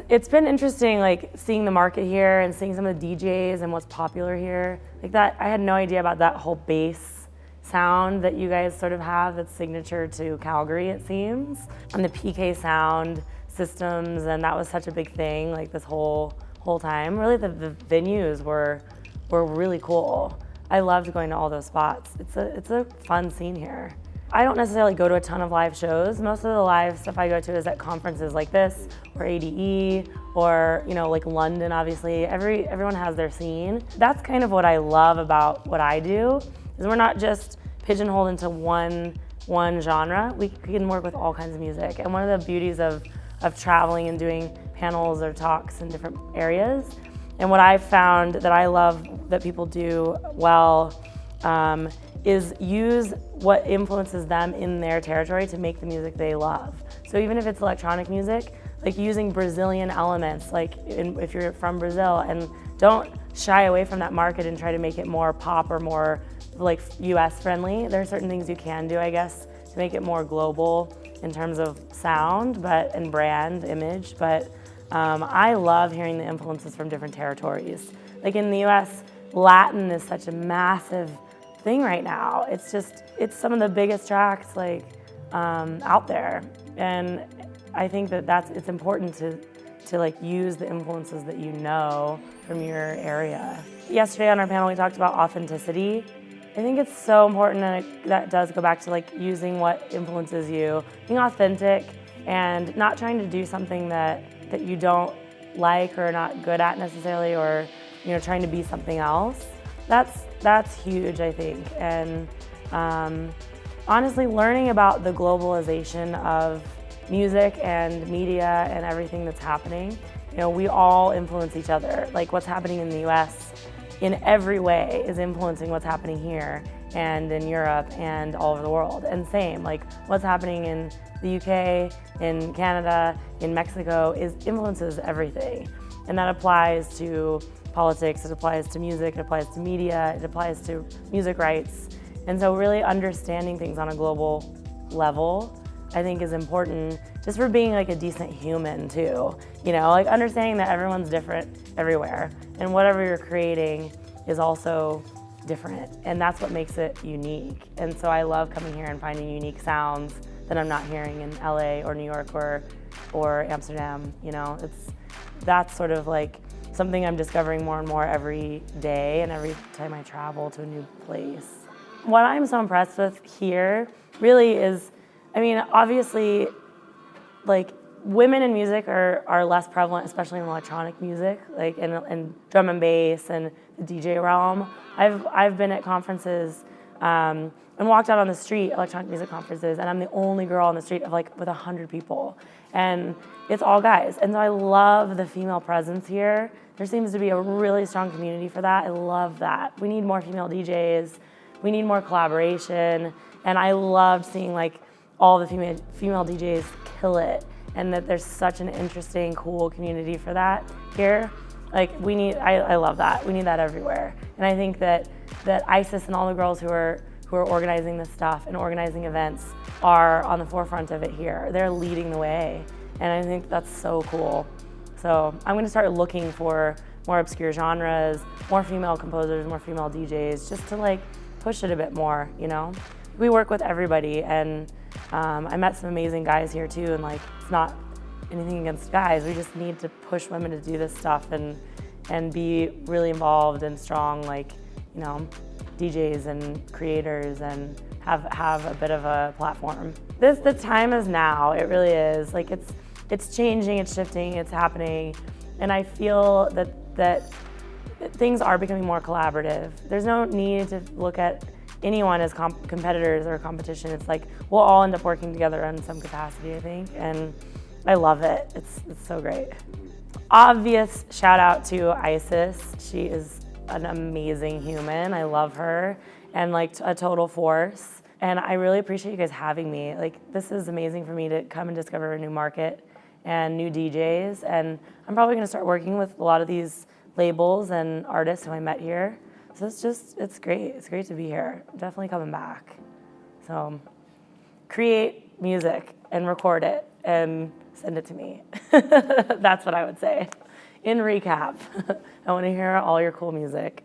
It's been interesting, like seeing the market here and seeing some of the DJs and what's popular here. Like that, I had no idea about that whole bass sound that you guys sort of have that's signature to Calgary, it seems. And the PK sound systems, and that was such a big thing, like this whole time. Really, the venues were really cool. I loved going to all those spots. It's a fun scene here. I don't necessarily go to a ton of live shows. Most of the live stuff I go to is at conferences like this, or ADE, or like London, obviously. Everyone has their scene. That's kind of what I love about what I do, is we're not just pigeonholed into one genre. We can work with all kinds of music. And one of the beauties of traveling and doing panels or talks in different areas, and what I've found that I love that people do well, is use what influences them in their territory to make the music they love. So even if it's electronic music, like using Brazilian elements, like if you're from Brazil, and don't shy away from that market and try to make it more pop or more like US friendly. There are certain things you can do, I guess, to make it more global in terms of sound and brand image, but I love hearing the influences from different territories. Like in the US, Latin is such a massive thing right now. It's some of the biggest tracks like out there, and I think it's important to like use the influences that you know from your area. Yesterday on our panel we talked about authenticity. I think it's so important, and that does go back to like using what influences you, being authentic, and not trying to do something that you don't like or not good at necessarily, or trying to be something else. That's huge, I think. And honestly, learning about the globalization of music and media and everything that's happening, we all influence each other. Like what's happening in the US in every way is influencing what's happening here and in Europe and all over the world. And same, like what's happening in the UK, in Canada, in Mexico influences everything. And that applies to politics, it applies to music, it applies to media, it applies to music rights. And so really understanding things on a global level, I think, is important just for being like a decent human too. Like understanding that everyone's different everywhere, and whatever you're creating is also different, and that's what makes it unique. And so I love coming here and finding unique sounds that I'm not hearing in LA or New York or Amsterdam. That's sort of like something I'm discovering more and more every day and every time I travel to a new place. What I'm so impressed with here really is, obviously, like women in music are less prevalent, especially in electronic music, like in drum and bass and the DJ realm. I've been at conferences and walked out on the street, electronic music conferences, and I'm the only girl on the street with 100 people. And it's all guys. And so I love the female presence here. There seems to be a really strong community for that. I love that. We need more female DJs. We need more collaboration. And I loved seeing like all the female DJs kill it, and that there's such an interesting, cool community for that here. Like I love that. We need that everywhere. And I think that ISIS and all the girls who are organizing this stuff and organizing events are on the forefront of it here. They're leading the way, and I think that's so cool. So I'm gonna start looking for more obscure genres, more female composers, more female DJs, just to like push it a bit more, We work with everybody, and I met some amazing guys here too, and like it's not anything against guys, we just need to push women to do this stuff and be really involved and strong, like, DJs and creators, and have a bit of a platform. The time is now, it really is. Like it's changing, it's shifting, it's happening, and I feel that things are becoming more collaborative. There's no need to look at anyone as competitors or competition. It's like we'll all end up working together in some capacity, I think, and I love it. It's so great. Obvious shout out to Isis. She is an amazing human. I love her, and like a total force. And I really appreciate you guys having me. Like, this is amazing for me to come and discover a new market and new DJs. And I'm probably gonna start working with a lot of these labels and artists who I met here. So it's great. It's great to be here. I'm definitely coming back. So create music and record it and send it to me. That's what I would say. In recap, I want to hear all your cool music.